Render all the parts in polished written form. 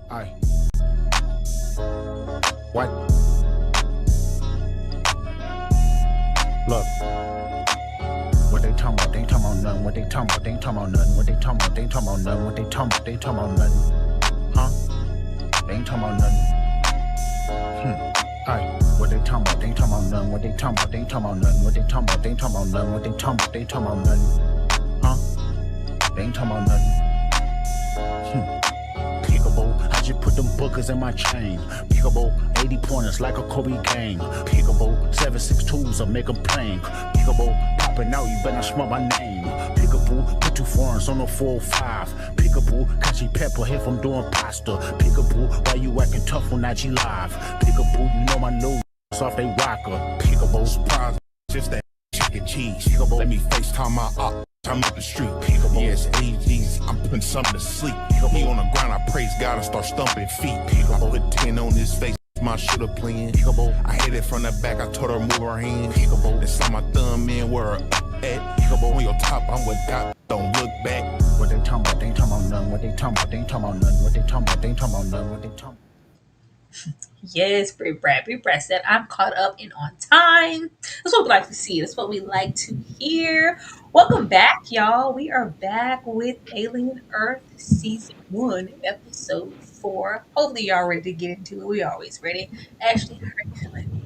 Aye. What? Look. What they talking about? They ain't talking about nothing. What they talking about? They ain't talking about nothing. What they talking about? They ain't talking about nothing. What they talking about? They ain't talking about nothing. Huh? They ain't talking about nothing. Aye. What they talking about? They ain't talking about nothing. What they talking about? They ain't talking about nothing. What they talking about? They ain't talking about nothing. What they talking about? They ain't talking about nothing. Huh? They ain't talking about nothing. Peekaboo, I just put them bookers in my chain. Peekaboo, 80 pointers like a Kobe game. Peekaboo, 7.62s, I make them plain. Peekaboo, popping out, you better smell my name. Peekaboo, put 2 foreigns on the 405. Peekaboo, catchy pepper if I'm doing pasta. Peekaboo, why you acting tough on IG Live? Peekaboo, you know my new off they rocker. Peekaboo, surprise, just that chicken cheese. Peekaboo, let me FaceTime my op. I'm up the street, peekaboo. Yes, AGs, I'm putting something to sleep. Peekaboo. He on the ground, I praise God and start stumping feet. Peekaboo. I put 10 on his face, my shooter playing. Peekaboo. I hit it from the back, I told her move her hand. Peekaboo. Then saw my thumb in where her at. Peekaboo. On your top, I'm with God, don't look back. What they talking about? They ain't talking about nothing. What they talking about? They ain't talking about nothing. What they talking about? They ain't talking about nothing. What they talking about? Yes, Big Brad said I'm caught up and on time. That's what we like to see. That's what we like to hear. Welcome back, y'all. We are back with Alien Earth Season 1, Episode 4. Hopefully, y'all ready to get into it. We always ready. Ashley, how are you feeling?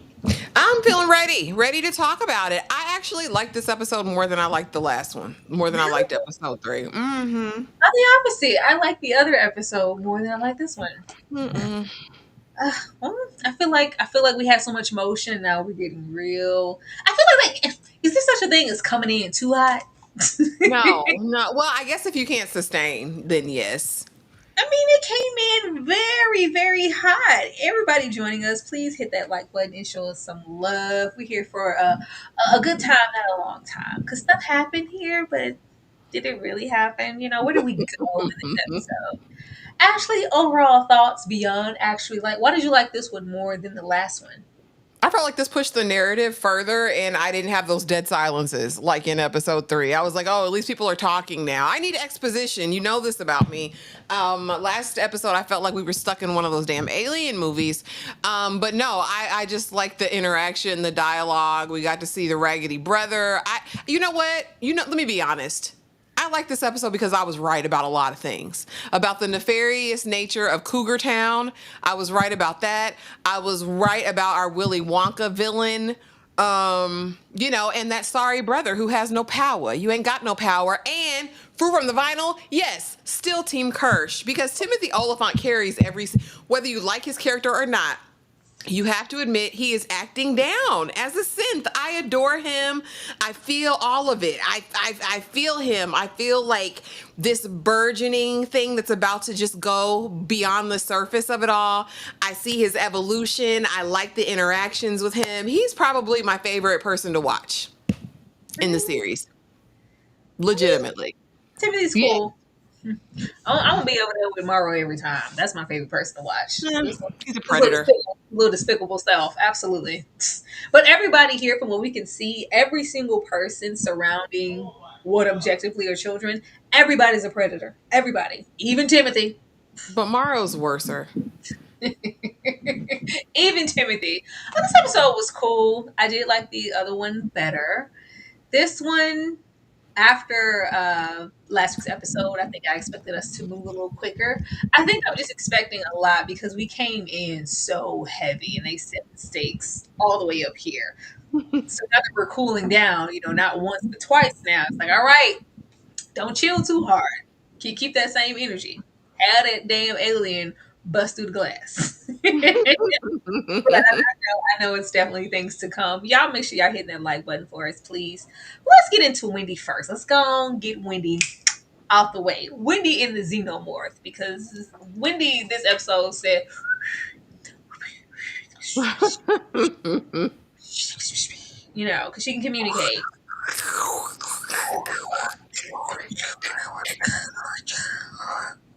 I'm feeling ready to talk about it. I actually like this episode more than I liked the last one, more than I Really? liked episode 3. Mm-hmm. I'm the opposite. I like the other episode more than I like this one. Mm-mm. Well, I feel like we had so much motion. Now we're getting real. I feel like is there such a thing as coming in too hot? No, no. Well, I guess if you can't sustain, then yes. I mean, it came in very, very hot. Everybody joining us, please hit that like button and show us some love. We're here for a good time, not a long time. Because stuff happened here, but did it really happen? Where did we go in this episode? Ashley, overall thoughts beyond actually, like, why did you like this one more than the last one? I felt like this pushed the narrative further, and I didn't have those dead silences like in episode 3. I was like, oh, at least people are talking now. I need exposition. You know this about me. Last episode, I felt like we were stuck in one of those damn alien movies. But no, I just like the interaction, the dialogue. We got to see the Raggedy Brother. You know what? Let me be honest. I like this episode because I was right about a lot of things. About the nefarious nature of Cougar Town. I was right about that. I was right about our Willy Wonka villain. And that sorry brother who has no power. You ain't got no power. And Fruit from the Vinyl, yes, still Team Kirsh. Because Timothy Oliphant carries whether you like his character or not, you have to admit he is acting down as a synth. I adore him. I feel all of it. I feel him. I feel like this burgeoning thing that's about to just go beyond the surface of it all. I see his evolution. I like the interactions with him. He's probably my favorite person to watch in the Really? series. I mean, Legitimately. Timothy's Yeah. cool. I'm gonna be over there with Morrow every time. That's my favorite person to watch. Mm, This he's a little predator. despicable self, absolutely. But everybody here, from what we can see, every single person surrounding what objectively are children, everybody's a predator. Everybody, even Timothy, But Morrow's worser. even Timothy. This episode was cool. I did like the other one better. This one, after last week's episode, I think I expected us to move a little quicker. I think I'm just expecting a lot because we came in so heavy and they set the stakes all the way up here. So now that we're cooling down, not once but twice now, it's like, all right, don't chill too hard. Keep that same energy. Have that damn alien bust through the glass. But I know it's definitely things to come. Y'all make sure y'all hit that like button for us, please. Let's get into Wendy first. Let's go on, get Wendy out the way. Wendy in the Xenomorph, because Wendy this episode said, because she can communicate.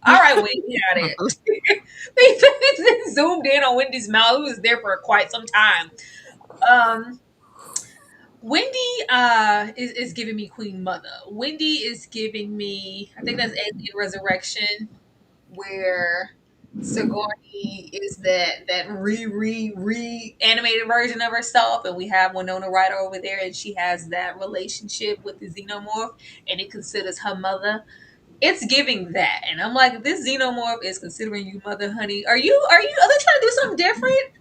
All right, Wendy, get out of it. They zoomed in on Wendy's mouth. It was there for quite some time. Um, Wendy is giving me Queen Mother. Wendy is giving me, I think that's Alien Resurrection, where Sigourney is that re animated version of herself, and we have Winona Ryder over there, and she has that relationship with the Xenomorph, and it considers her mother. It's giving that, and I'm like, if this Xenomorph is considering you mother, honey, are they trying to do something different?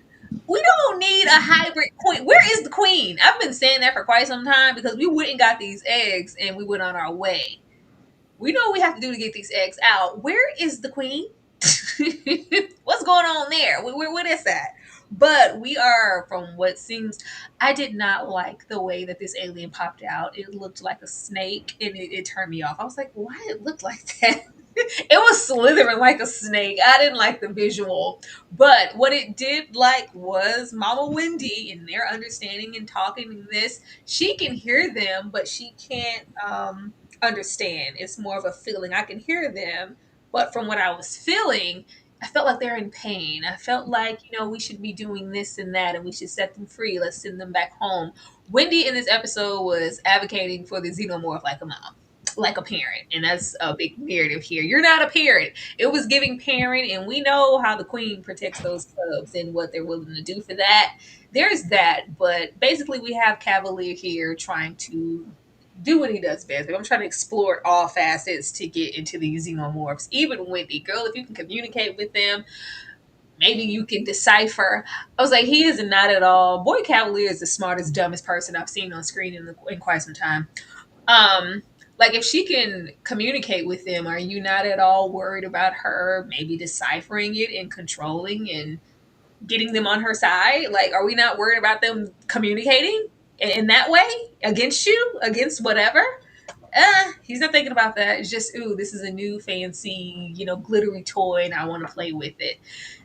We don't need a hybrid queen. Where is the queen? I've been saying that for quite some time because we went and got these eggs and we went on our way. We know what we have to do to get these eggs out. Where is the queen? What's going on there? What is that? But we are, from what seems, I did not like the way that this alien popped out. It looked like a snake, and it turned me off. I was like, why did it look like that? It was slithering like a snake. I didn't like the visual. But what it did like was Mama Wendy and their understanding and talking in this. She can hear them, but she can't understand. It's more of a feeling. I can hear them, but from what I was feeling, I felt like they're in pain. I felt like, we should be doing this and that and we should set them free. Let's send them back home. Wendy in this episode was advocating for the xenomorph like a mom, like a parent. And that's a big narrative here. You're not a parent. It was giving parent, and we know how the queen protects those cubs and what they're willing to do for that. There's that. But basically, we have Kavalier here trying to do what he does best. I'm trying to explore all facets to get into these xenomorphs. Even Wendy, girl, if you can communicate with them, maybe you can decipher. I was like, he is not at all. Boy Kavalier is the smartest, dumbest person I've seen on screen in quite some time. Like, if she can communicate with them, are you not at all worried about her maybe deciphering it and controlling and getting them on her side? Like, are we not worried about them communicating in that way against you, against whatever? He's not thinking about that. It's just, ooh, this is a new fancy, glittery toy, and I want to play with it.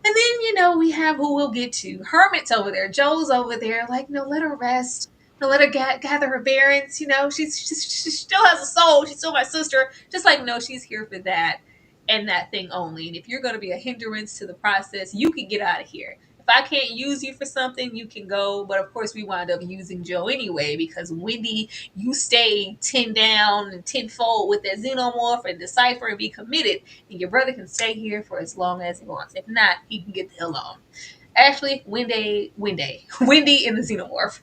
And then, we have who we'll get to. Hermit's over there. Joe's over there. Like, no, let her rest. No, let her gather her bearings. She still has a soul. She's still my sister. Just like, no, she's here for that and that thing only. And if you're going to be a hindrance to the process, you can get out of here. If I can't use you for something, you can go. But of course, we wound up using Joe anyway because Wendy, you stay 10 down and tenfold with that xenomorph and decipher and be committed. And your brother can stay here for as long as he wants. If not, he can get the hell on. Ashley, Wendy in the xenomorph.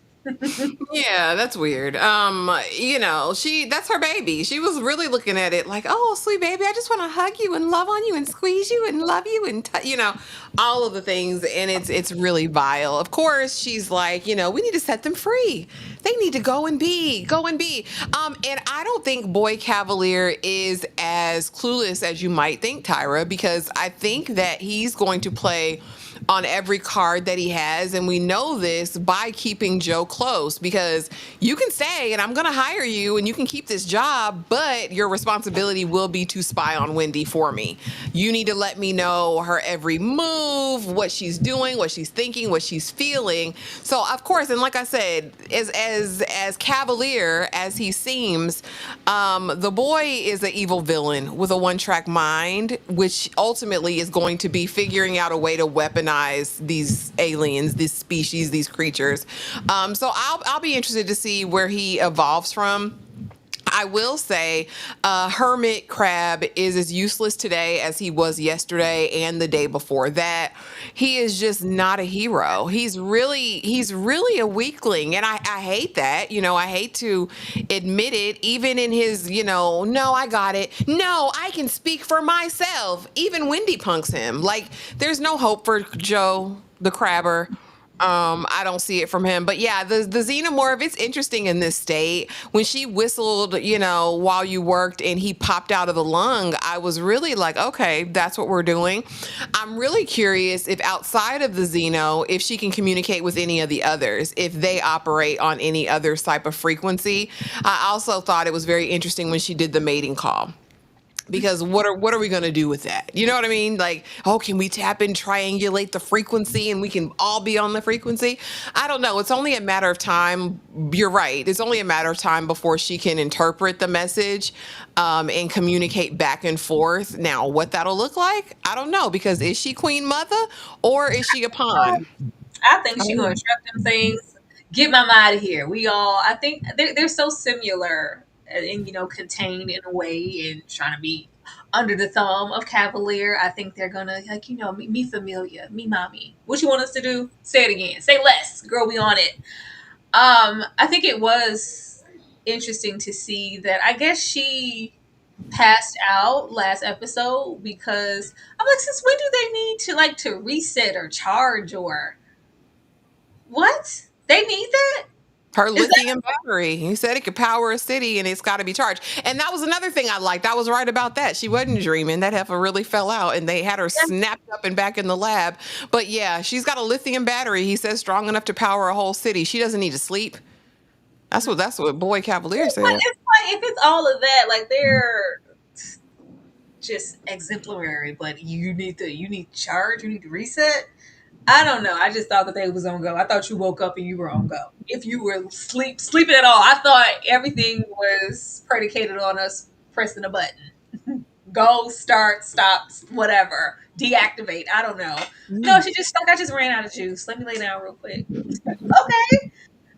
Yeah, that's weird. That's her baby. She was really looking at it like, "Oh, sweet baby, I just want to hug you and love on you and squeeze you and love you and all of the things." And it's really vile. Of course, she's like, we need to set them free. They need to go and be. And I don't think Boy Kavalier is as clueless as you might think, Tyra, because I think that he's going to play on every card that he has. And we know this by keeping Joe close, because you can say, and I'm going to hire you and you can keep this job, but your responsibility will be to spy on Wendy for me. You need to let me know her every move, what she's doing, what she's thinking, what she's feeling. So of course, and like I said, as cavalier as he seems, the boy is an evil villain with a one-track mind, which ultimately is going to be figuring out a way to weaponize these aliens, these species, these creatures. So I'll be interested to see where he evolves from. I will say, Hermit Crab is as useless today as he was yesterday and the day before that. He is just not a hero. He's really a weakling, and I hate that. I hate to admit it. Even in his, no, I got it. No, I can speak for myself. Even Wendy punks him. Like, there's no hope for Joe the Crabber. I don't see it from him. But yeah, the xenomorph, it's interesting in this state. When she whistled, while you worked and he popped out of the lung, I was really like, okay, that's what we're doing. I'm really curious if outside of the xeno, if she can communicate with any of the others, if they operate on any other type of frequency. I also thought it was very interesting when she did the mating call. Because what are we going to do with that? You know what I mean? Like, oh, can we tap and triangulate the frequency and we can all be on the frequency? I don't know. It's only a matter of time. You're right. It's only a matter of time before she can interpret the message and communicate back and forth. Now, what that'll look like, I don't know. Because is she Queen Mother or is she a pawn? I think she's gonna trap them things. Get mama out of here. I think they're so similar and contained in a way and trying to be under the thumb of Kavalier. I think they're gonna like, me familia, me mommy. What you want us to do? Say it again. Say less. Girl, we on it. I think it was interesting to see that I guess she passed out last episode because I'm like, since when do they need to reset or charge or what? They need that? Her Is that lithium battery. He said it could power a city and it's got to be charged. And that was another thing I liked. I was right about that. She wasn't dreaming. That heifer really fell out and they had her snapped up and back in the lab. But yeah, she's got a lithium battery. He says strong enough to power a whole city. She doesn't need to sleep. That's what Boy Kavalier said. it's like if it's all of that, like they're just exemplary, but you need to charge, you need to reset. I don't know. I just thought that they was on go. I thought you woke up and you were on go. If you were sleeping at all, I thought everything was predicated on us pressing a button. Go, start, stop, whatever. Deactivate. I don't know. No, she just like I just ran out of juice. Let me lay down real quick. Okay.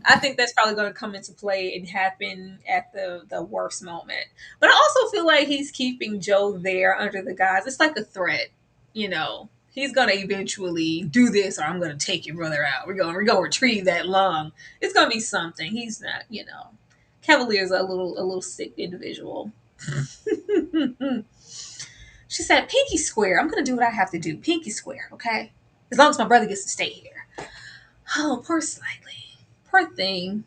I think that's probably going to come into play and happen at the worst moment. But I also feel like he's keeping Joe there under the guise. It's like a threat, He's gonna eventually do this, or I'm gonna take your brother out. We're gonna retrieve that lung. It's gonna be something. He's not, Cavalier's a little sick individual. She said, "Pinky square. I'm gonna do what I have to do. Pinky square, okay? As long as my brother gets to stay here." Oh, poor Slightly. Poor thing.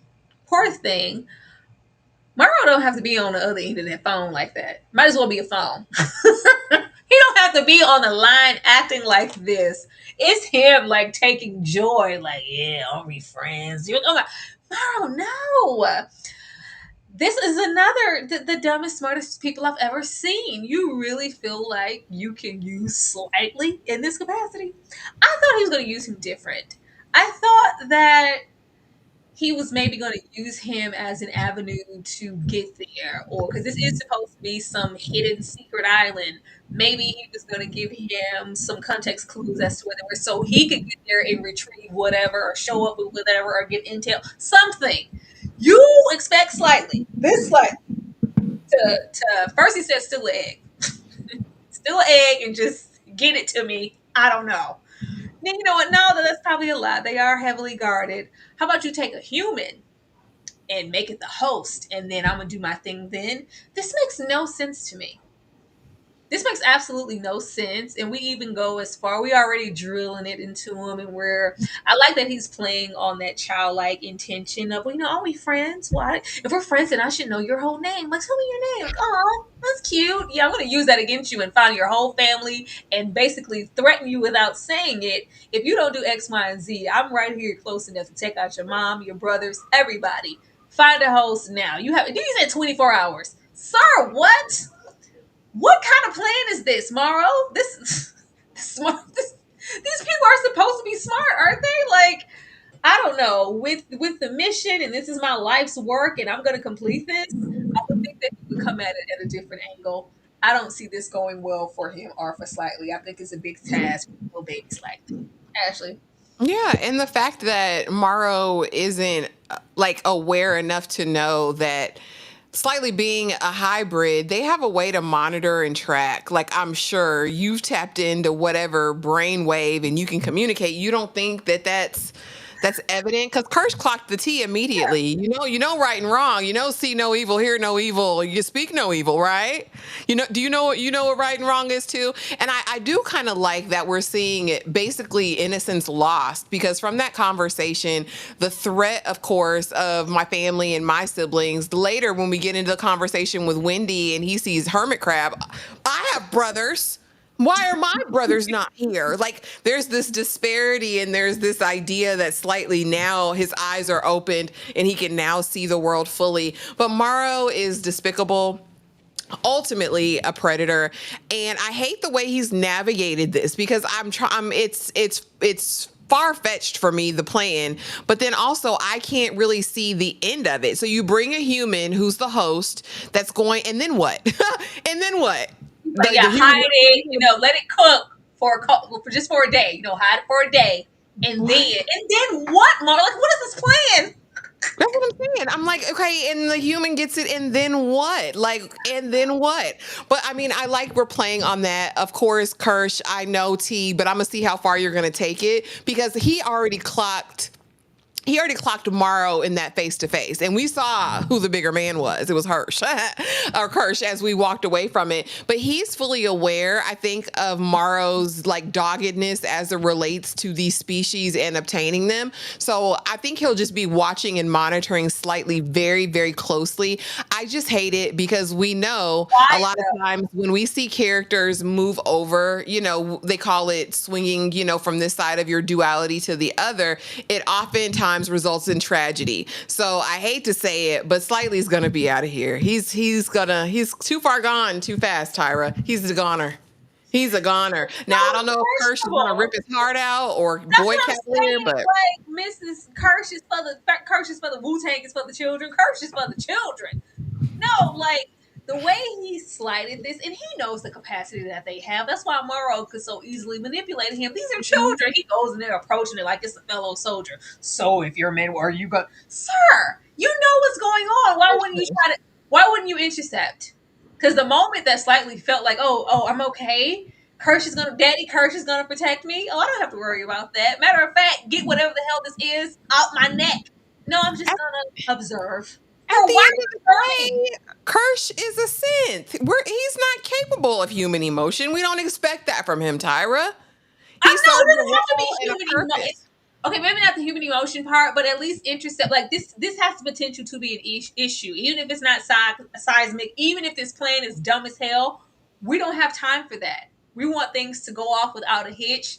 Poor thing. Morrow don't have to be on the other end of that phone like that. Might as well be a phone. He don't have to be on the line acting like this. It's him like taking joy, like, yeah, I'll be friends. Morrow, no. This is the dumbest, smartest people I've ever seen. You really feel like you can use Slightly in this capacity? I thought he was going to use him different. I thought that he was maybe going to use him as an avenue to get there, or because this is supposed to be some hidden secret island. Maybe he was going to give him some context clues as to where they were, so he could get there and retrieve whatever, or show up with whatever, or get intel. Something. You expect Slightly, this Slightly, to first he said still an egg, still an egg, and just get it to me. I don't know. Then you know what? No, that's probably a lie. They are heavily guarded. How about you take a human and make it the host, and then I'm gonna do my thing then? This makes no sense to me. This makes absolutely no sense. And we even go as far, we already drilling it into him, and I like that he's playing on that childlike intention of, are we friends? Why? If we're friends, then I should know your whole name. Like, tell me your name. Like, oh, that's cute. Yeah, I'm going to use that against you and find your whole family and basically threaten you without saying it. If you don't do X, Y, and Z, I'm right here close enough to take out your mom, your brothers, everybody. Find a host now. You said 24 hours. Sir, what? What kind of plan is this, Morrow? These people are supposed to be smart, aren't they? Like, I don't know. With the mission, and this is my life's work, and I'm going to complete this, I would think that he would come at it at a different angle. I don't see this going well for him or for Slightly. I think it's a big task for little baby Slightly. Ashley. Yeah, and the fact that Morrow isn't aware enough to know that Slightly being a hybrid, they have a way to monitor and track. Like, I'm sure you've tapped into whatever brainwave and you can communicate. You don't think that that's evident? Because Kirsh clocked the T immediately. You know right and wrong. See no evil, hear no evil, you speak no evil, right? Do you know what right and wrong is too? And I do kind of like that we're seeing it basically innocence lost, because from that conversation, the threat, of course, of my family and my siblings, later when we get into the conversation with Wendy and he sees Hermit Crab, I have brothers. Why are my brothers not here? Like, there's this disparity, and there's this idea that Slightly now his eyes are opened and he can now see the world fully. But Morrow is despicable, ultimately a predator, and I hate the way he's navigated this, because it's far-fetched for me, the plan, but then also I can't really see the end of it. So you bring a human who's the host that's going, and then what? And then what? But hide it, let it cook for just a day. Hide it for a day, and then what, Mark? Like, what is this plan? That's what I'm saying. I'm like, okay, and the human gets it, and then what? Like, and then what? But I mean, I like we're playing on that. Of course, Kirsch, I know T, but I'm gonna see how far you're gonna take it because he already clocked Morrow in that face to face, and we saw who the bigger man was. It was Hirsch or Kirsch as we walked away from it. But he's fully aware, I think, of Morrow's like doggedness as it relates to these species and obtaining them. So I think he'll just be watching and monitoring slightly, very, very closely. I just hate it because we know a Why lot of times when we see characters move over, they call it swinging, from this side of your duality to the other. It oftentimes results in tragedy. So I hate to say it, but Slightly's gonna be out of here. He's too far gone too fast, Tyra. He's a goner. He's a goner. Now I don't know if Kirsch is gonna rip his heart out or That's Boy what I'm Kavalier, saying. but Like Mrs. Kirsch is for the Wu-Tang is for the children. Kirsch is for the children. No, like the way he slighted this, and he knows the capacity that they have. That's why Morrow could so easily manipulate him. These are children. He goes in there approaching it like it's a fellow soldier. So if you're a man, are you going, sir? You know what's going on. Why wouldn't you try to? Why wouldn't you intercept? Because the moment that slightly felt like, oh, I'm okay. Daddy Kirsh is gonna protect me. Oh, I don't have to worry about that. Matter of fact, get whatever the hell this is out my neck. No, I'm just at, gonna observe. at For the why end of the observing? day, Kirsch is a synth. He's not capable of human emotion. We don't expect that from him, Tyra. I He know it serves a doesn't have to be role and a human emotion. purpose. Okay, maybe not the human emotion part, but at least intercept. Like this has the potential to be an issue, even if it's not seismic. Even if this plan is dumb as hell, we don't have time for that. We want things to go off without a hitch.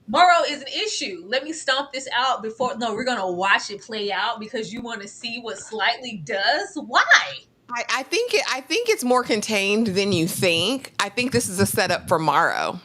Morrow is an issue. Let me stomp this out before. No, we're gonna watch it play out because you want to see what Slightly does. Why? I think it's more contained than you think. I think this is a setup for Morrow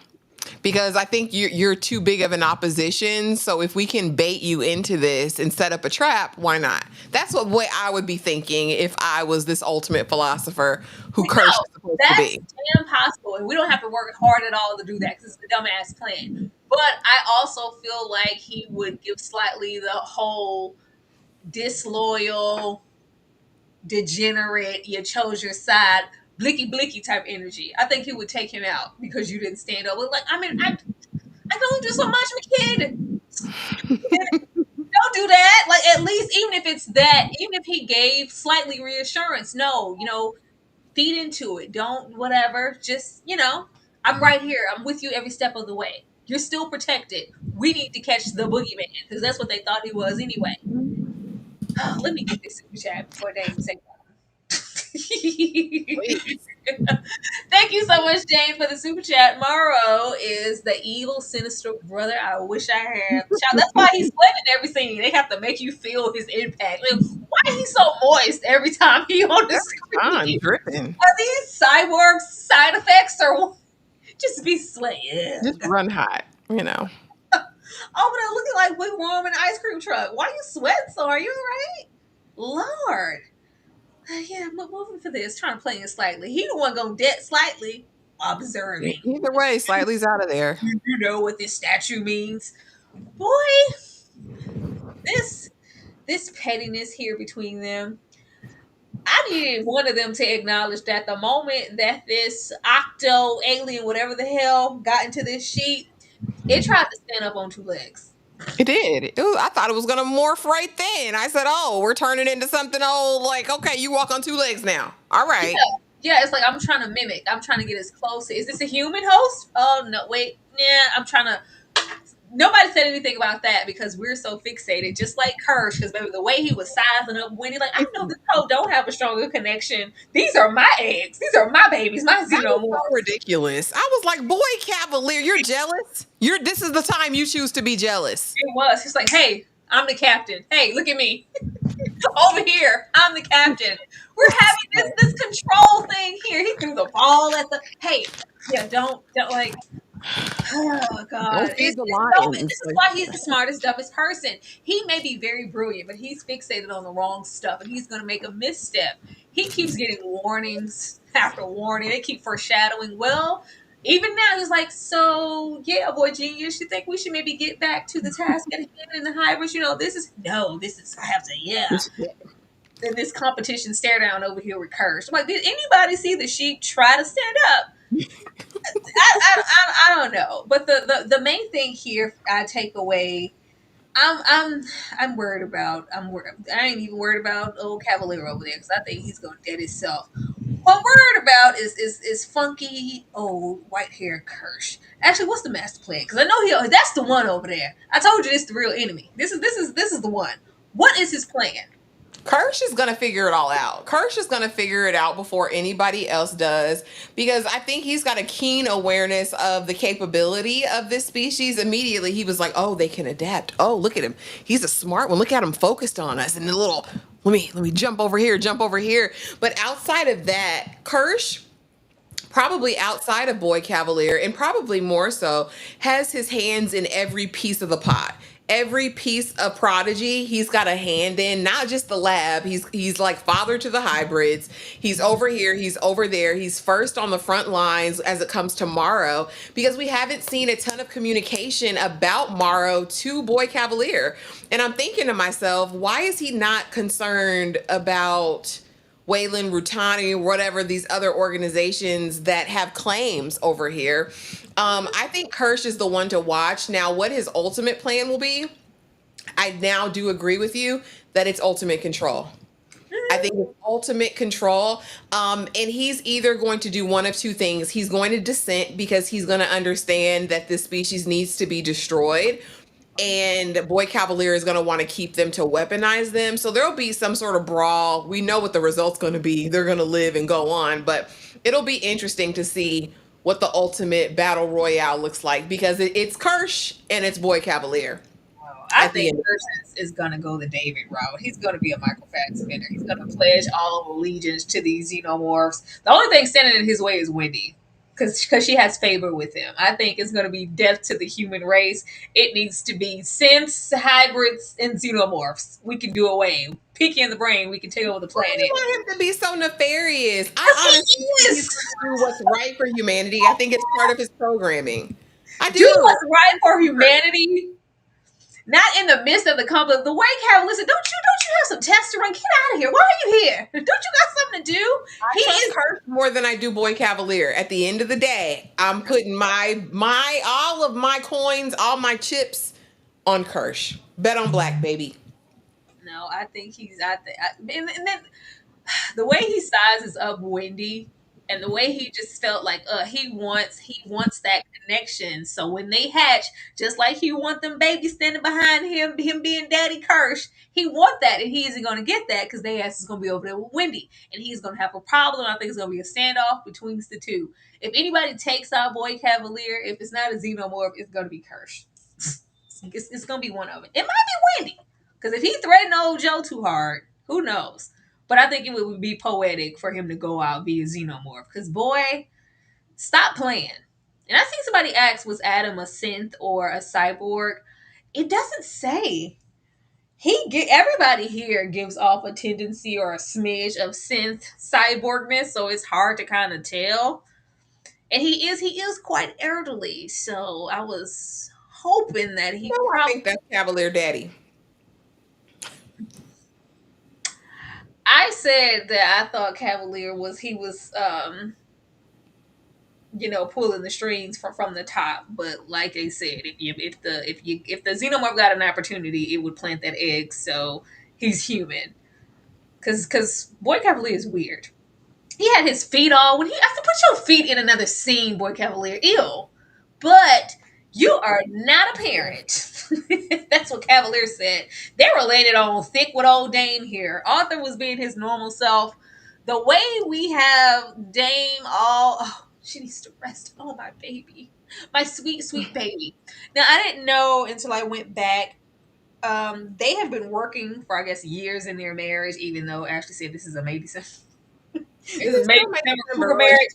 because I think you're too big of an opposition. So if we can bait you into this and set up a trap, why not? That's what way I would be thinking if I was this ultimate philosopher who Kirsch is No, supposed to that's be. damn possible, and we don't have to work hard at all to do that because it's a dumbass plan. But I also feel like he would give Slightly the whole disloyal, degenerate, you chose your side, blicky blicky type energy. I think he would take him out because you didn't stand up. Like, I mean, I can only do so much, my kid. Don't do that. Like, at least, even if it's that, even if he gave Slightly reassurance, no, feed into it. Don't, whatever. Just, I'm right here. I'm with you every step of the way. You're still protected. We need to catch the boogeyman because that's what they thought he was anyway. Let me get this super chat before they say Please. Thank you so much, Jane, for the super chat. Morrow is the evil, sinister brother I wish I had. Child, that's why he's sweating every scene. They have to make you feel his impact. Like, why is he so moist every time he on the I'm screen? dripping. Are these cyborg side effects or just be slaying? Just run hot, Oh, but I'm looking like we warm in an ice cream truck. Why you sweating so? Are you all right? Lord. Yeah, I'm moving for this. Trying to play it slightly. He the one gonna debt slightly observing. Either way, Slightly's out of there. You know what this statue means, boy. This pettiness here between them. I needed one of them to acknowledge that the moment that this octo alien, whatever the hell, got into this sheet, it tried to stand up on two legs. It did. I thought it was going to morph right then. I said, oh, we're turning into something old. Like, okay, you walk on two legs now. All right. Yeah, it's like I'm trying to mimic. I'm trying to get as close. Is this a human host? Oh, no, wait. Yeah, I'm trying to. Nobody said anything about that because we're so fixated, just like Kirsch, because maybe the way he was sizing up Wendy, like, I know this hoe don't have a stronger connection. These are my eggs. These are my babies, my Xenomorphs. So ridiculous. I was like, Boy Kavalier, you're jealous? This is the time you choose to be jealous. It was. He's like, hey, I'm the captain. Hey, look at me. Over here, I'm the captain. We're having this control thing here. He threw the ball at the. Hey, yeah, don't like. Oh God! Don't feed the This lions. is why he's the smartest, dumbest person. He may be very brilliant, but he's fixated on the wrong stuff, and he's going to make a misstep. He keeps getting warnings after warning. They keep foreshadowing. Well, Even now, he's like, so yeah, boy genius, you think we should maybe get back to the task at hand in the hybrids? This is, I have to, yeah. Then this competition stare down over here with Kirsh. I'm like, did anybody see the sheep try to stand up? I don't know. But the main thing here I take away, I'm worried about. I ain't even worried about old Cavalier over there because I think he's gonna dead himself. What I'm worried about is funky old white hair Kirsh. Actually, what's the master plan? Because I know that's the one over there. I told you this is the real enemy. This is the one. What is his plan? Kirsh is going to figure it all out. Kirsh is going to figure it out before anybody else does, because I think he's got a keen awareness of the capability of this species. Immediately, he was like, oh, they can adapt. Oh, look at him. He's a smart one. Look at him focused on us. And the little, let me jump over here, jump over here. But outside of that, Kirsh, probably outside of Boy Kavalier, and probably more so, has his hands in every piece of the pot. Every piece of Prodigy, he's got a hand in, not just the lab. He's like father to the hybrids. He's over here, he's over there. He's first on the front lines as it comes to Morrow, because we haven't seen a ton of communication about Morrow to Boy Kavalier. And I'm thinking to myself, why is he not concerned about Wayland, Rutani, whatever these other organizations that have claims over here? I think Kirsh is the one to watch. Now, what his ultimate plan will be, I now do agree with you that it's ultimate control. I think it's ultimate control. And he's either going to do one of two things. He's going to dissent because he's going to understand that this species needs to be destroyed. And Boy Kavalier is going to want to keep them to weaponize them. So there'll be some sort of brawl. We know what the result's going to be. They're going to live and go on. But it'll be interesting to see what the ultimate battle royale looks like, because it's Kirsh and it's Boy Kavalier. I think Kirsh is going to go the David route. He's going to be a Michael Fassbender. He's going to pledge all of allegiance to these xenomorphs. The only thing standing in his way is Wendy, because she has favor with him. I think it's going to be death to the human race. It needs to be synths, hybrids, and xenomorphs. We can do away. Peek in the brain, we can take over the planet. I want him to be so nefarious. I honestly think he's going to do what's right for humanity. I think it's part of his programming. I do. What's right for humanity. Not in the midst of the conflict. The way Cal, listen, don't you have some tests to run? Get out of here. Why are you here? Don't you got something to do? He is Kirsh more than I do Boy Kavalier. At the end of the day, I'm putting my all of my coins, all my chips on Kirsh. Bet on black, baby. No, I think he's out there. And then the way he sizes up Wendy, and the way he just felt like he wants that connection. So when they hatch, just like he want them babies standing behind him being Daddy Kirsh, he want that, and he isn't going to get that because they ass is going to be over there with Wendy, and he's going to have a problem. I think it's going to be a standoff between the two. If anybody takes out Boy Kavalier, if it's not a xenomorph, it's going to be Kirsh. It's going to be one of it. It might be Wendy, because if he threatened old Joe too hard, who knows? But I think it would be poetic for him to go out via xenomorph. Because, boy, stop playing. And I think somebody asked, was Adam a synth or a cyborg? It doesn't say. Everybody here gives off a tendency or a smidge of synth cyborgness, so it's hard to kind of tell. And he is quite elderly, so I was hoping that he I think that's Kavalier Daddy. I said that I thought Kavalier was pulling the strings from the top, but like I said, if the xenomorph got an opportunity, it would plant that egg. So he's human, because Boy Kavalier is weird. He had his feet on. I said, put your feet in another scene, Boy Kavalier. Ew, but you are not a parent. That's what Kavalier said. They were laying it on thick with old Dame here. Arthur was being his normal self. The way we have Dame she needs to rest. Oh, my baby. My sweet, sweet baby. Now, I didn't know until I went back. They have been working for, I guess, years in their marriage, even though Ashley said this is a maybe. This is maybe marriage.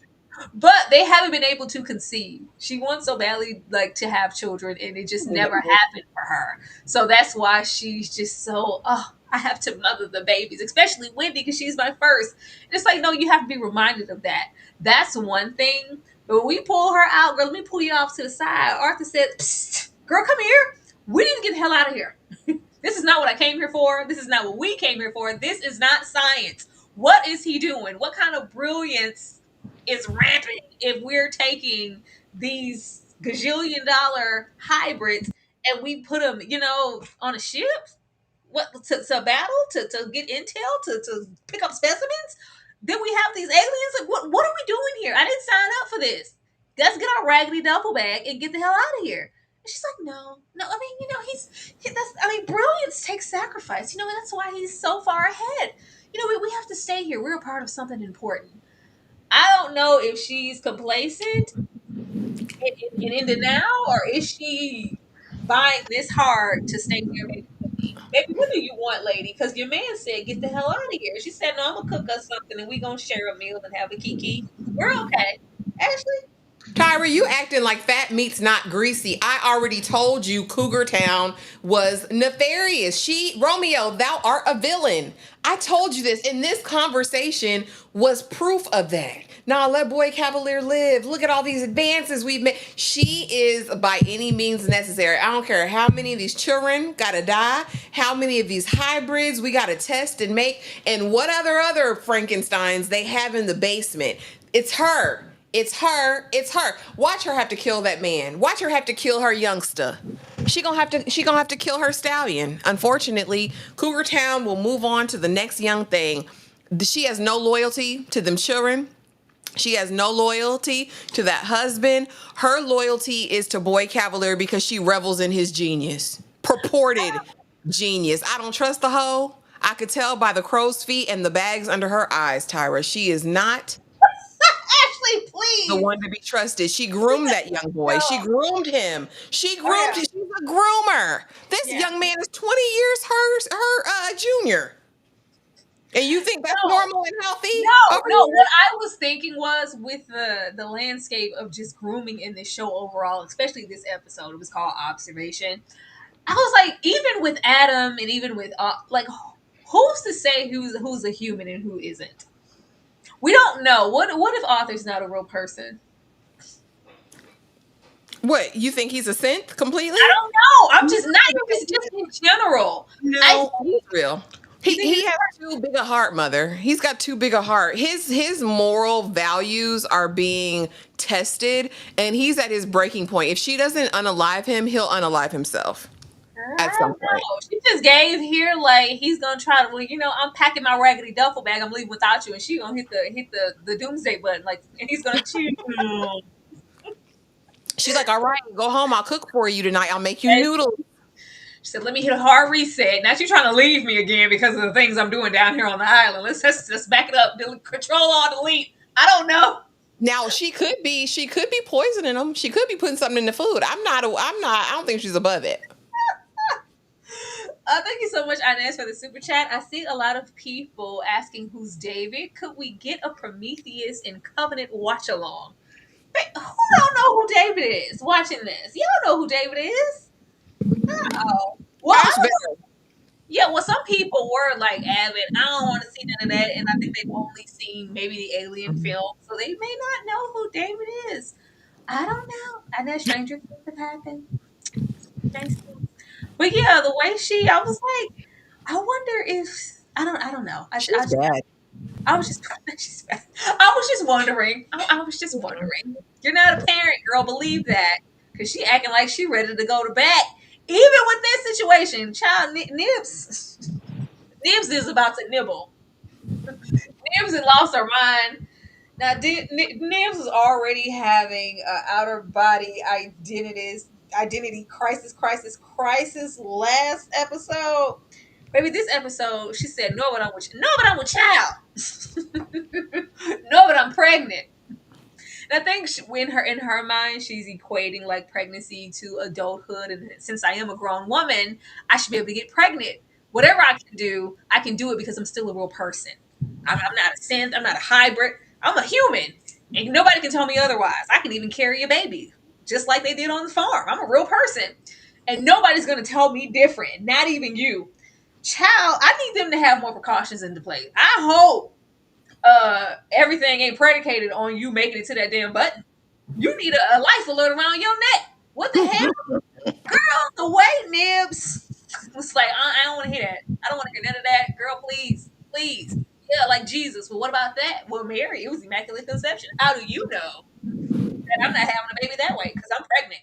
But they haven't been able to conceive. She wants so badly to have children, and it just never happened for her. So that's why she's just so, I have to mother the babies, especially Wendy, because she's my first. And it's like, no, you have to be reminded of that. That's one thing. But when we pull her out, girl, let me pull you off to the side. Arthur said, Psst, girl, come here. We need to get the hell out of here. This is not what I came here for. This is not what we came here for. This is not science. What is he doing? What kind of brilliance is rampant if we're taking these gajillion-dollar hybrids and we put them, on a ship? What to battle, to get intel, to pick up specimens? Then we have these aliens. Like, what are we doing here? I didn't sign up for this. Let's get our raggedy duffel bag and get the hell out of here. And she's like, no. I mean, brilliance takes sacrifice. That's why he's so far ahead. We have to stay here. We're a part of something important. I don't know if she's complacent and in the now, or is she buying this hard to stay here? Baby, what do you want, lady? Because your man said, get the hell out of here. She said, no, I'm going to cook us something and we going to share a meal and have a kiki. We're okay. Ashley? Tyra, you acting like fat meat's not greasy. I already told you Cougar Town was nefarious. Romeo, thou art a villain. I told you this, and this conversation was proof of that. Nah, let Boy Kavalier live. Look at all these advances we've made. She is by any means necessary. I don't care how many of these children gotta die, how many of these hybrids we gotta test and make, and what other Frankensteins they have in the basement. It's her. It's her. It's her. Watch her have to kill that man. Watch her have to kill her youngster. She gonna have to kill her stallion. Unfortunately, Cougar Town will move on to the next young thing. She has no loyalty to them children. She has no loyalty to that husband. Her loyalty is to Boy Kavalier because she revels in his genius. Purported genius. I don't trust the hoe. I could tell by the crow's feet and the bags under her eyes, Tyra. She is not Ashley, please. the one to be trusted. She groomed that young boy. No. She groomed him. She groomed him. She's a groomer. This young man is 20 years her junior. And you think that's normal and healthy? No. What I was thinking was with the landscape of just grooming in this show overall, especially this episode, it was called Observation. I was like, even with Adam and even with who's to say who's a human and who isn't? We don't know. What if Arthur's not a real person? What, you think he's a synth completely? I don't know. I'm just not just in general. No, he's real. He has too big a heart, mother. He's got too big a heart. His moral values are being tested, and he's at his breaking point. If she doesn't unalive him, he'll unalive himself. At some point. She just gave here like he's gonna try to. I'm packing my raggedy duffel bag. I'm leaving without you, and she gonna hit the doomsday button and he's gonna choose. She's like, all right, go home. I'll cook for you tonight. I'll make you noodles. She said, let me hit a hard reset. Now she's trying to leave me again because of the things I'm doing down here on the island. Let's back it up. Control all delete. I don't know. Now she could be poisoning them. She could be putting something in the food. I don't think she's above it. Thank you so much, Inez, for the super chat. I see a lot of people asking who's David. Could we get a Prometheus and Covenant watch along? Who don't know who David is watching this? Y'all know who David is? No. Well, some people were like avid. I don't want to see none of that, and I think they've only seen maybe the Alien film, so they may not know who David is. I don't know. I know stranger things have happened. But yeah, the way I was like, I wonder if I don't know. She's bad. I was just wondering. I was just wondering. You're not a parent, girl. Believe that, because she acting like she ready to go to bat. Even with this situation, child, Nibs is about to nibble. Nibs has lost her mind. Now, Nibs is already having outer body identity crisis last episode. Maybe this episode, she said, no, but I'm with child. No, but I'm pregnant. And I think in her mind, she's equating like pregnancy to adulthood. And since I am a grown woman, I should be able to get pregnant. Whatever I can do it because I'm still a real person. I'm not a synth. I'm not a hybrid. I'm a human. And nobody can tell me otherwise. I can even carry a baby, just like they did on the farm. I'm a real person. And nobody's going to tell me different. Not even you. Child, I need them to have more precautions into play. I hope everything ain't predicated on you making it to that damn button. You need a life alert around your neck. What the hell? Girl, the way Nibs was like, I don't want to hear that. I don't want to hear none of that. Girl, please, please. Yeah, like Jesus. Well, what about that? Well, Mary, it was immaculate conception. How do you know that I'm not having a baby that way? Because I'm pregnant.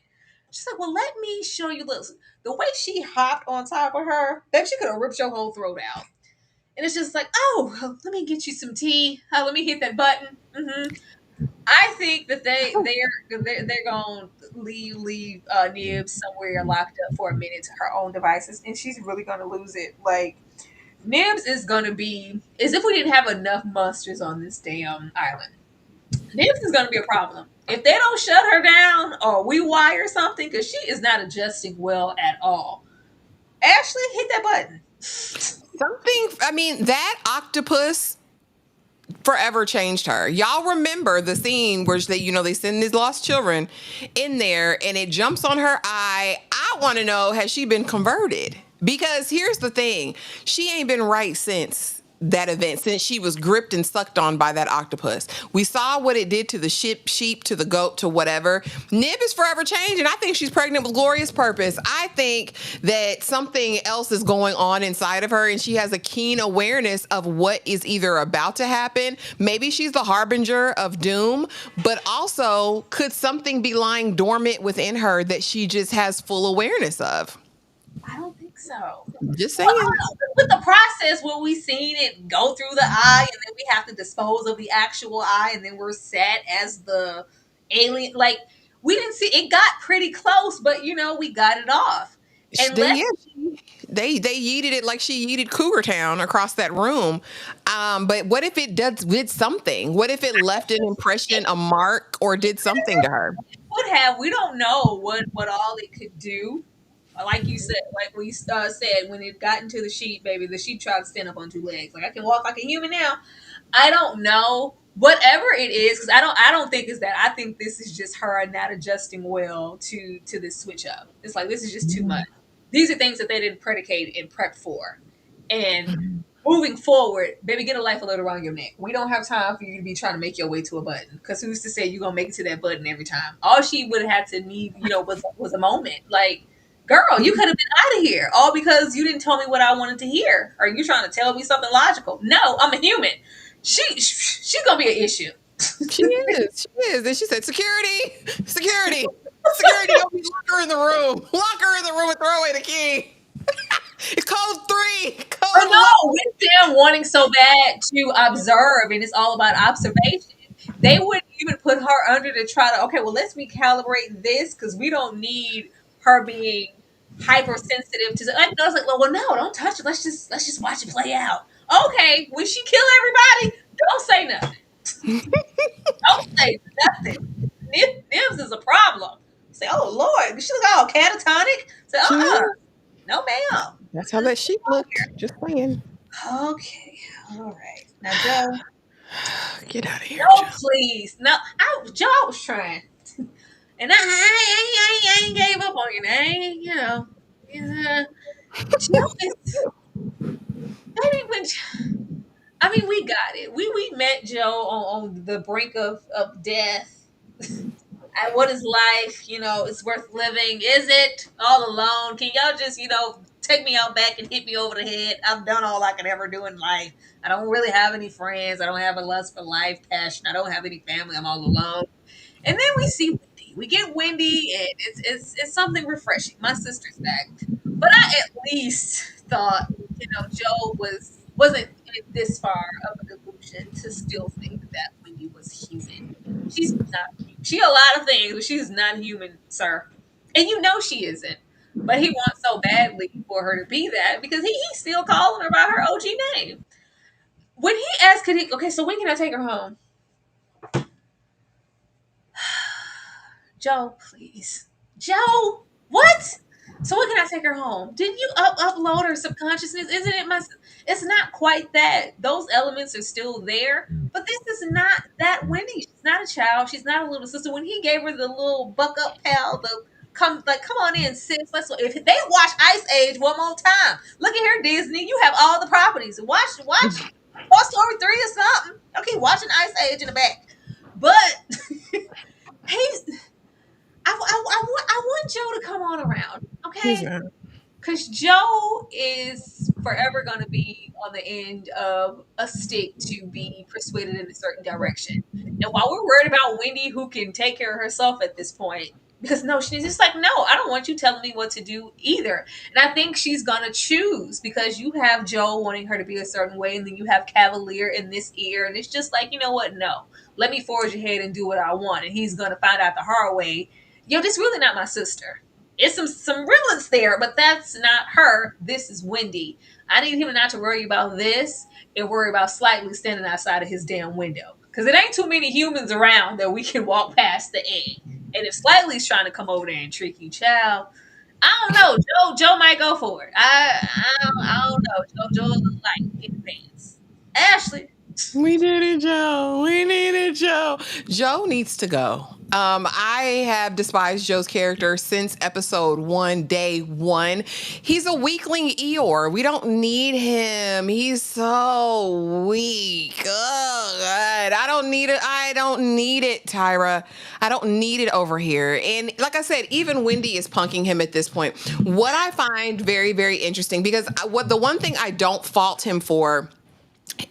She's like, well, let me show you. Look, the way she hopped on top of her, that she could have ripped your whole throat out. And it's just like, oh, let me get you some tea. Let me hit that button. I think that they're gonna leave Nibs somewhere locked up for a minute to her own devices, and she's really gonna lose it. Like Nibs is gonna be as if we didn't have enough monsters on this damn island. Nibs is gonna be a problem if they don't shut her down or we wire something because she is not adjusting well at all. Ashley, hit that button. Something, I mean, that octopus forever changed her. Y'all remember the scene where they send these lost children in there and it jumps on her eye. I want to know, has she been converted? Because here's the thing. She ain't been right since that event, since she was gripped and sucked on by that octopus. We saw what it did to the sheep, to the goat, to whatever. Nib is forever changed, and I think she's pregnant with glorious purpose. I think that something else is going on inside of her, and she has a keen awareness of what is either about to happen. Maybe she's the harbinger of doom, but also could something be lying dormant within her that she just has full awareness of? I don't think so. Just saying. With the process where we seen it go through the eye and then we have to dispose of the actual eye and then we're set as the alien, like we didn't see it, got pretty close, but we got it off. And They yeeted it like she yeeted Cougar Town across that room. But what if it did something? What if it left an impression, a mark, or did something to her? would have, we don't know what all it could do. Like you said, like we said, when it got into the sheep, baby, the sheep tried to stand up on two legs. Like I can walk like a human now. I don't know. Whatever it is, because I don't think it's that. I think this is just her not adjusting well to this switch up. It's like this is just too much. These are things that they didn't predicate and prep for. And moving forward, baby, get a life alert around your neck. We don't have time for you to be trying to make your way to a button. Because who's to say you're gonna make it to that button every time? All she would have had to need, was a moment. Like, girl, you could have been out of here, all because you didn't tell me what I wanted to hear. Are you trying to tell me something logical? No, I'm a human. She's gonna be an issue. She is. And she said, security. Lock her in the room. Lock her in the room and throw away the key. It's code 3. But no, with them wanting so bad to observe, and it's all about observation, they wouldn't even put her under to try to, okay, well, let's recalibrate this because we don't need her being hypersensitive to. I was like, well, no, don't touch it. Let's just watch it play out. Okay, when she kill everybody, don't say nothing. Don't say nothing. Nibs is a problem. Say, oh Lord, she look all catatonic. Say, no, ma'am. That's how that sheep looked. Just saying. Okay, all right. Now, Joe, get out of here. No, Joe. Please, no. Joe was trying, and I ain't gave up on you. I ain't, Joe is. Maybe when we got it. We met Joe on the brink of death. And what is life? It's worth living. Is it all alone? Can y'all just, take me out back and hit me over the head? I've done all I could ever do in life. I don't really have any friends. I don't have a lust for life, passion. I don't have any family. I'm all alone. And then we see Wendy. We get Wendy, and it's something refreshing. My sister's back. But I at least thought, Joe wasn't this far of a delusion to still think that Wendy was human. She's not. She a lot of things, but she's not human, sir. And she isn't. But he wants so badly for her to be that because he's still calling her by her OG name. When he asked, okay, so when can I take her home? Joe, please. Joe, what? So when can I take her home? Didn't you upload her subconsciousness? Isn't it it's not quite that. Those elements are still there, but this is not that Wendy. She's not a child. She's not a little sister. When he gave her the little buck up pal, come on in, sis. If they watch Ice Age one more time, look at her, Disney. You have all the properties. Watch Toy Story 3 or something. Okay, watching Ice Age in the back. But He's I want Joe to come on around, Who's okay? that? Because Joe is forever going to be on the end of a stick to be persuaded in a certain direction. And while we're worried about Wendy, who can take care of herself at this point, because no, she's just like, no, I don't want you telling me what to do either. And I think she's going to choose because you have Joe wanting her to be a certain way, and then you have Cavalier in this ear. And it's just like, you know what? No, let me forge ahead and do what I want. And he's going to find out the hard way. Yo, this really not my sister. It's some realness there, but that's not her. This is Wendy. I need him not to worry about this and worry about slightly standing outside of his damn window. Because it ain't too many humans around that we can walk past the egg. And if Slightly's trying to come over there and trick you, child, I don't know. Joe might go for it. I don't know. Joe look like in advance. Ashley. We did it, Joe. We needed Joe. Joe needs to go. I have despised Joe's character since episode 1, day 1. He's a weakling Eeyore. We don't need him. He's so weak. Oh, God. I don't need it. I don't need it, Tyra. I don't need it over here. And like I said, even Wendy is punking him at this point. What I find very, very interesting, because the one thing I don't fault him for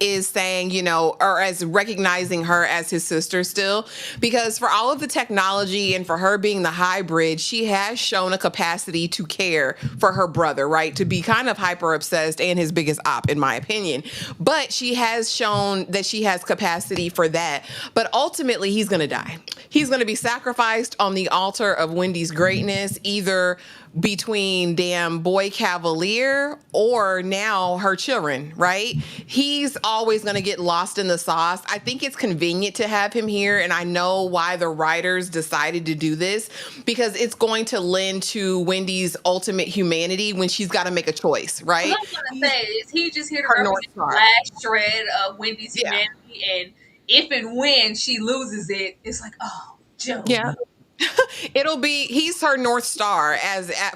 is saying, you know, or as recognizing her as his sister still, because for all of the technology and for her being the hybrid, she has shown a capacity to care for her brother, right? To be kind of hyper obsessed and his biggest op, in my opinion. But she has shown that she has capacity for that. But ultimately, he's going to die. He's going to be sacrificed on the altar of Wendy's greatness, either between damn Boy Kavalier or now her children, right? He's always going to get lost in the sauce. I think it's convenient to have him here, and I know why the writers decided to do this, because it's going to lend to Wendy's ultimate humanity when she's got to make a choice, right? What I was gonna say is he just here to Her North represent the Star. last shred of Wendy's Yeah. humanity, and if and when she loses it, it's like, oh, Joe. Yeah. No. He's her North Star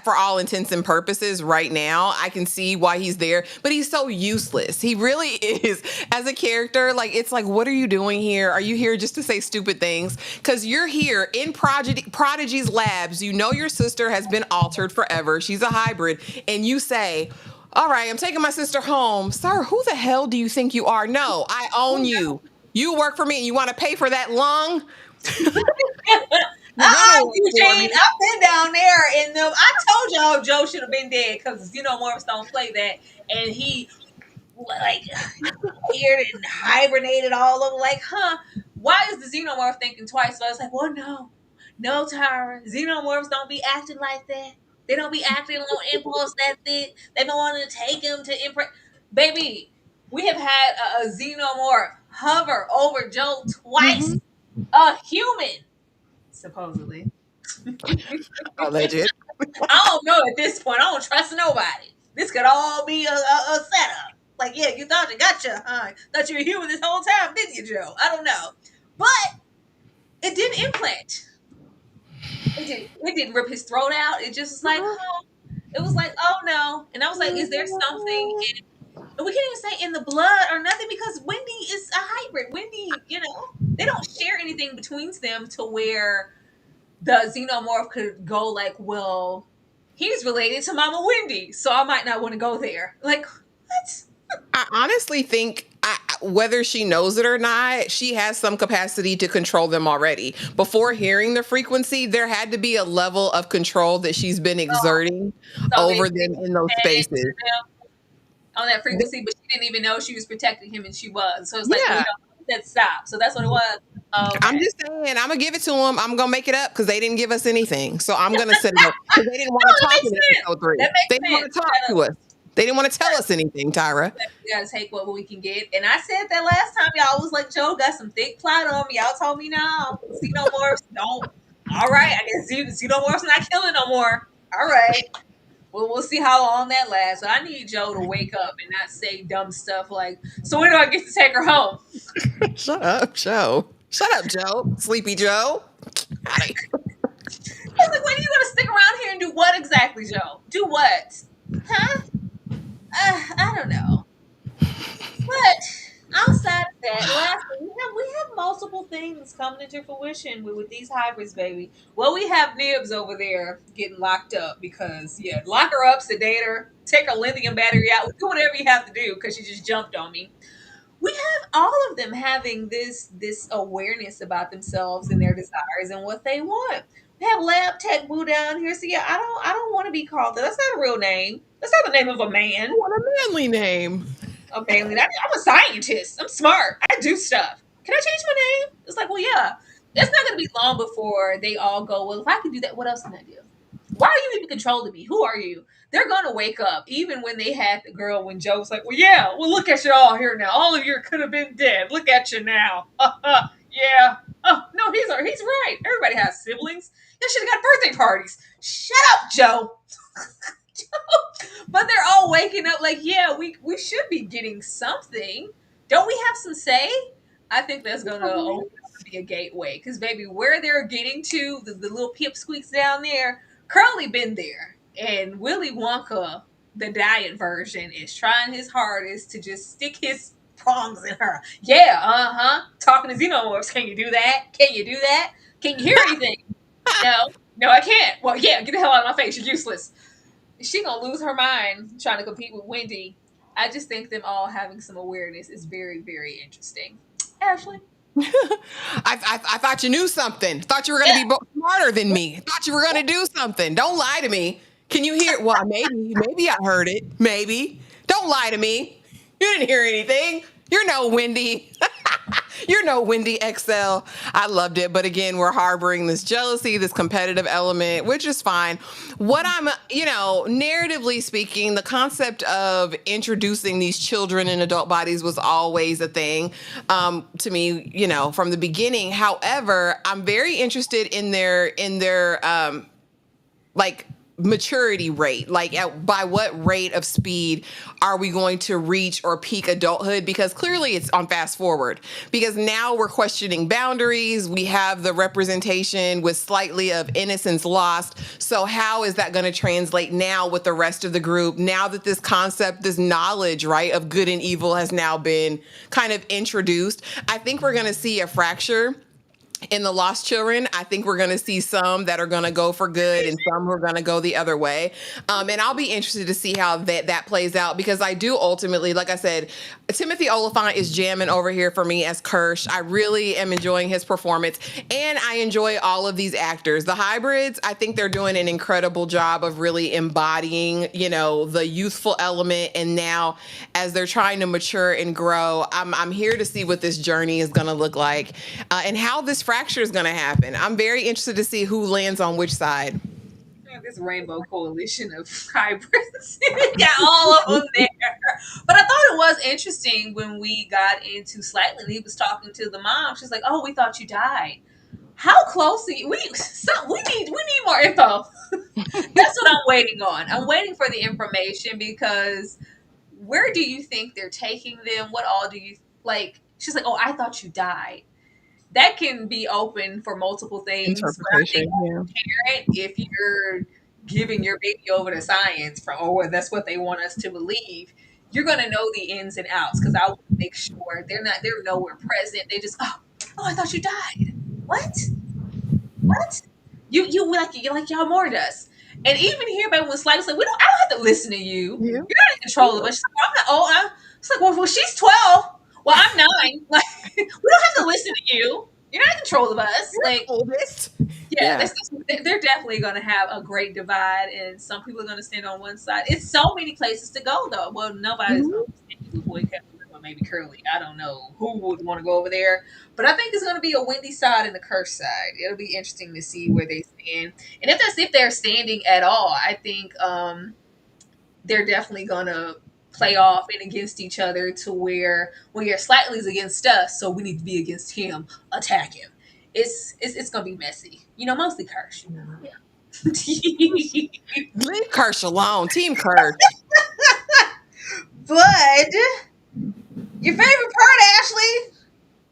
for all intents and purposes right now. I can see why he's there, but he's so useless. He really is as a character. Like, it's like, what are you doing here? Are you here just to say stupid things? Because you're here in Prodigy's labs. You know your sister has been altered forever. She's a hybrid. And you say, all right, I'm taking my sister home. Sir, who the hell do you think you are? No, I own you. You work for me and you want to pay for that lung? Eugene, I've been down there in them. I told y'all Joe should have been dead because Xenomorphs don't play that, and he like appeared and hibernated all over. Like, why is the Xenomorph thinking twice? So I was like, well, no, Tyra. Xenomorphs don't be acting like that. They don't be acting on impulse. That's it. They don't want to take him to impress. Baby, we have had a Xenomorph hover over Joe twice. Mm-hmm. A human. Supposedly. Alleged. I don't know at this point. I don't trust nobody. This could all be a setup. Like, yeah, you thought you gotcha, huh? Thought you were human this whole time, didn't you, Joe? I don't know. But it didn't implant. It didn't rip his throat out. It just was like, it was like, oh no. And I was like, is there something in, we can't even say in the blood or nothing, because Wendy is a hybrid. Wendy, they don't share anything between them to where the Xenomorph could go like, well, he's related to Mama Wendy, so I might not want to go there. Like, what? I honestly think whether she knows it or not, she has some capacity to control them already. Before hearing the frequency, there had to be a level of control that she's been exerting over them in those spaces. On that frequency, but she didn't even know she was protecting him, and she was. So it's like, well, said stop. So that's what it was. Okay. I'm just saying, I'm gonna give it to them. I'm gonna make it up because they didn't give us anything. So I'm gonna send it because they didn't want to talk in episode 3. They didn't want to talk to us. They didn't want to tell us anything, Tyra. We gotta take what we can get. And I said that last time, y'all was like, Joe got some thick plot on me. Y'all told me no. Xenomorphs don't. All right, I guess Xenomorphs not killing no more. All right. Well, we'll see how long that lasts. So I need Joe to wake up and not say dumb stuff like, so when do I get to take her home? Shut up, Joe. Shut up, Joe. Sleepy Joe. I was like, when are you going to stick around here and do what exactly, Joe? Do what? Huh? I don't know. But outside of that, lastly, we have multiple things things coming into fruition with these hybrids, baby. Well, we have Nibs over there getting locked up because, yeah, lock her up, sedate her, take her lithium battery out, do whatever you have to do because she just jumped on me. We have all of them having this awareness about themselves and their desires and what they want. We have Lab Tech Boo down here. So yeah, I don't want to be called that. That's not a real name. That's not the name of a man. What a manly name. A manly. I'm a scientist. I'm smart. I do stuff. Can I change my name? It's like, well, yeah. It's not going to be long before they all go, well, if I can do that, what else can I do? Why are you even controlling me? Who are you? They're going to wake up, even when they had the girl when Joe was like, well, yeah, well, look at you all here now. All of you could have been dead. Look at you now. Yeah. Oh, no, he's right. Everybody has siblings. You should have got birthday parties. Shut up, Joe. But they're all waking up like, yeah, we should be getting something. Don't we have some say? I think that's going to open up to be a gateway. Because, baby, where they're getting to, the little pipsqueaks down there, Curly been there. And Willy Wonka, the diet version, is trying his hardest to just stick his prongs in her. Yeah, talking to Xenomorphs. Can you do that? Can you do that? Can you hear anything? No, I can't. Well, yeah, get the hell out of my face. You're useless. She gonna lose her mind trying to compete with Wendy. I just think them all having some awareness is very, very interesting. Ashley? I thought you knew something. Thought you were going to be smarter than me. Thought you were going to do something. Don't lie to me. Can you hear? Well, maybe I heard it. Maybe. Don't lie to me. You didn't hear anything. You're no Wendy. You're no Wendy XL. I loved it. But again, we're harboring this jealousy, this competitive element, which is fine. What I'm, narratively speaking, the concept of introducing these children in adult bodies was always a thing to me, from the beginning. However, I'm very interested in their maturity rate, by what rate of speed are we going to reach or peak adulthood? Because clearly it's on fast forward, because now we're questioning boundaries. We have the representation with slightly of innocence lost. So how is that going to translate now with the rest of the group? Now that this concept, this knowledge, right, of good and evil has now been kind of introduced, I think we're going to see a fracture in the lost children. I think we're going to see some that are going to go for good and some who are going to go the other way. And I'll be interested to see how that plays out, because I do ultimately, like I said, Timothy Oliphant is jamming over here for me as Kirsh. I really am enjoying his performance, and I enjoy all of these actors. The hybrids, I think they're doing an incredible job of really embodying, the youthful element. And now as they're trying to mature and grow, I'm here to see what this journey is going to look like and how this fracture is going to happen. I'm very interested to see who lands on which side. This rainbow coalition of hybrids. Got all of them there. But I thought it was interesting when we got into Slightly, and he was talking to the mom. She's like, oh, we thought you died. How close are you? We need more info. That's what I'm waiting on. I'm waiting for the information, because where do you think they're taking them? What all do you like? She's like, oh, I thought you died. That can be open for multiple things. Interpretation, if you're giving your baby over to science, that's what they want us to believe, you're going to know the ins and outs, because I want to make sure they're nowhere present. They just, oh, I thought you died. What? You like y'all more does. And even here, but when Slightly's like, I don't have to listen to you. Yeah. You're not in control of us. She's like, I'm not old. It's like, well, she's 12. Well, I'm 9. Like, we don't have to listen to you. You're not in control of us. You're like, oldest. Yeah. They're definitely going to have a great divide, and some people are going to stand on one side. It's so many places to go, though. Well, nobody's going to stand with Boy Kavalier, or maybe Curly. I don't know who would want to go over there, but I think it's going to be a Wendy side and a Kirsh side. It'll be interesting to see where they stand, and if they're standing at all. I think they're definitely going to play off and against each other, to where when you're Slightly's against us, so we need to be against him, attack him. It's gonna be messy, mostly Kirsh. Yeah. Leave Kirsh alone, Team Kirsh. But your favorite part, Ashley?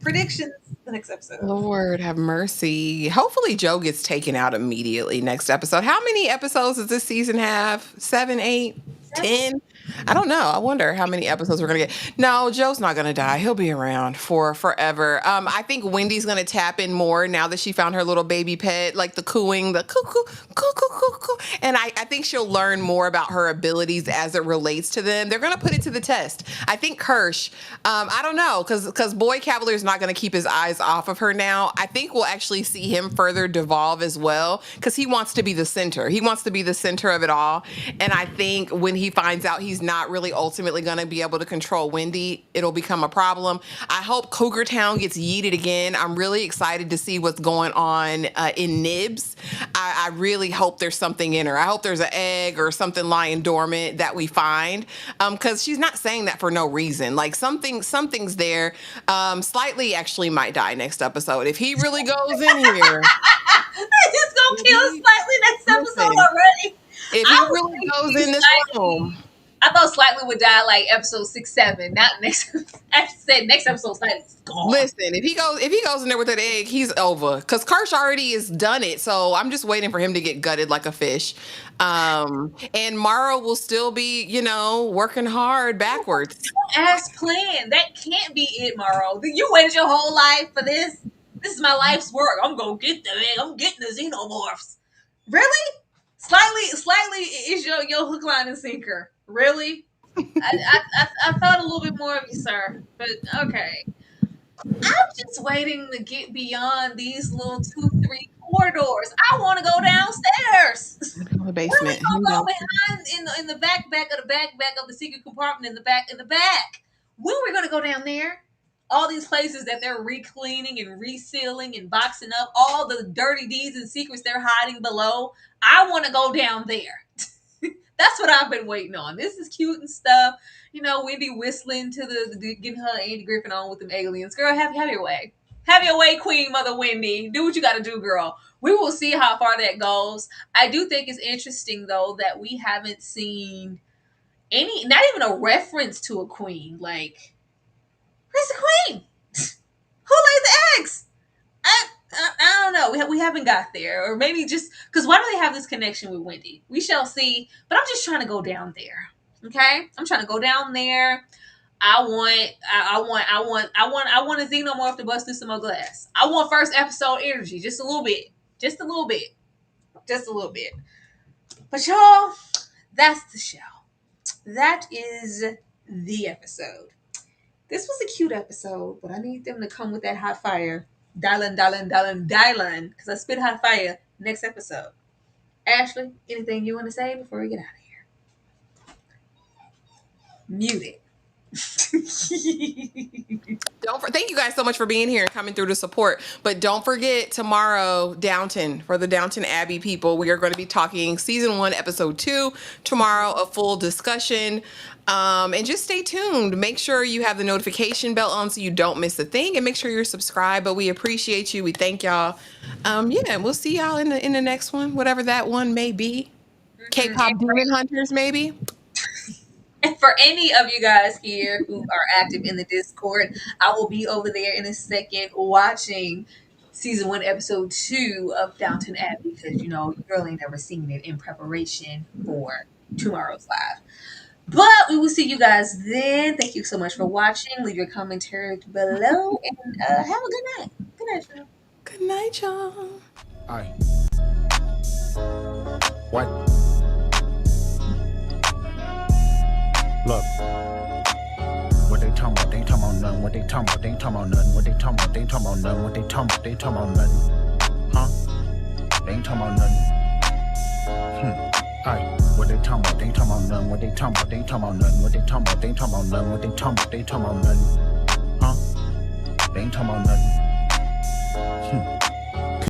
Predictions the next episode. Lord have mercy. Hopefully Joe gets taken out immediately next episode. How many episodes does this season have? 7, 8, 10? I don't know. I wonder how many episodes we're gonna get. No, Joe's not gonna die. He'll be around for forever. I think Wendy's gonna tap in more now that she found her little baby pet, like the cooing, the coo coo coo coo coo coo. And I think she'll learn more about her abilities as it relates to them. They're gonna put it to the test. I think Kirsh. I don't know, because Boy Kavalier is not gonna keep his eyes off of her now. I think we'll actually see him further devolve as well, because he wants to be the center. He wants to be the center of it all. And I think when he finds out he's not really ultimately going to be able to control Wendy, it'll become a problem. I hope Cougar Town gets yeeted again. I'm really excited to see what's going on in Nibs. I really hope there's something in her. I hope there's an egg or something lying dormant that we find, because she's not saying that for no reason. Like something's there. Slightly actually might die next episode. If he really goes in here. He's gonna kill Slightly next episode already. If he really goes in this room. I thought Slightly would die like episode 6, 7. Not next. I said next episode Slightly's gone. Listen, if he goes in there with that egg, he's over. Because Kirsh already has done it, so I'm just waiting for him to get gutted like a fish. And Morrow will still be, working hard backwards. As planned. That can't be it, Morrow. You waited your whole life for this. This is my life's work. I'm gonna get the egg. I'm getting the Xenomorphs. Really? Slightly is your hook, line, and sinker. Really? I thought a little bit more of you, sir. But okay. I'm just waiting to get beyond these little 2-3 corridors. I want to go downstairs. The basement. We're gonna go behind in the back of the secret compartment in the back. When are we gonna go down there? All these places that they're re-cleaning and resealing and boxing up, all the dirty deeds and secrets they're hiding below. I want to go down there. That's what I've been waiting on. This is cute and stuff. Wendy whistling to the getting her Andy Griffin on with them aliens. Girl, have your way. Have your way, Queen Mother Wendy. Do what you got to do, girl. We will see how far that goes. I do think it's interesting, though, that we haven't seen not even a reference to a queen. Like, where's the queen? Who laid the eggs? I don't know. We haven't got there. Or maybe just because why do they have this connection with Wendy? We shall see. But I'm just trying to go down there. Okay? I'm trying to go down there. I want a Xenomorph to bust through some more glass. I want first episode energy. Just a little bit. Just a little bit. But y'all, that's the show. That is the episode. This was a cute episode, but I need them to come with that hot fire. Dialing, because I spit hot fire next episode. Ashley, anything you want to say before we get out of here? Mute it. Thank you guys so much for being here and coming through to support. But don't forget tomorrow, Downton, for the Downton Abbey people, we are going to be talking season 1, episode 2. Tomorrow, a full discussion. And just stay tuned. Make sure you have the notification bell on so you don't miss a thing, and make sure you're subscribed. But we appreciate you. We thank y'all. And we'll see y'all in the next one, whatever that one may be. K-pop Demon Hunters, maybe. And for any of you guys here who are active in the Discord, I will be over there in a second watching season 1, episode 2 of Downton Abbey, because you really ain't never seen it in preparation for tomorrow's live. But we will see you guys then. Thank you so much for watching. Leave your commentary below, and have a good night. Good night, y'all. Good night, y'all. All right. What? Look. What they talking about? They ain't talking about nothing. What they talking about? They ain't talking about nothing. What they talking about? They ain't talking about nothing. What they talking about? They ain't talking about nothing. Huh? They ain't talking about nothing. Alright. What they talking about? They ain't talking about nothing. What they talking about? They ain't talking about nothing. What they talking about? They ain't talking about nothing. What they talking about? They ain't talking about nothing. Huh? They ain't talking about nothing.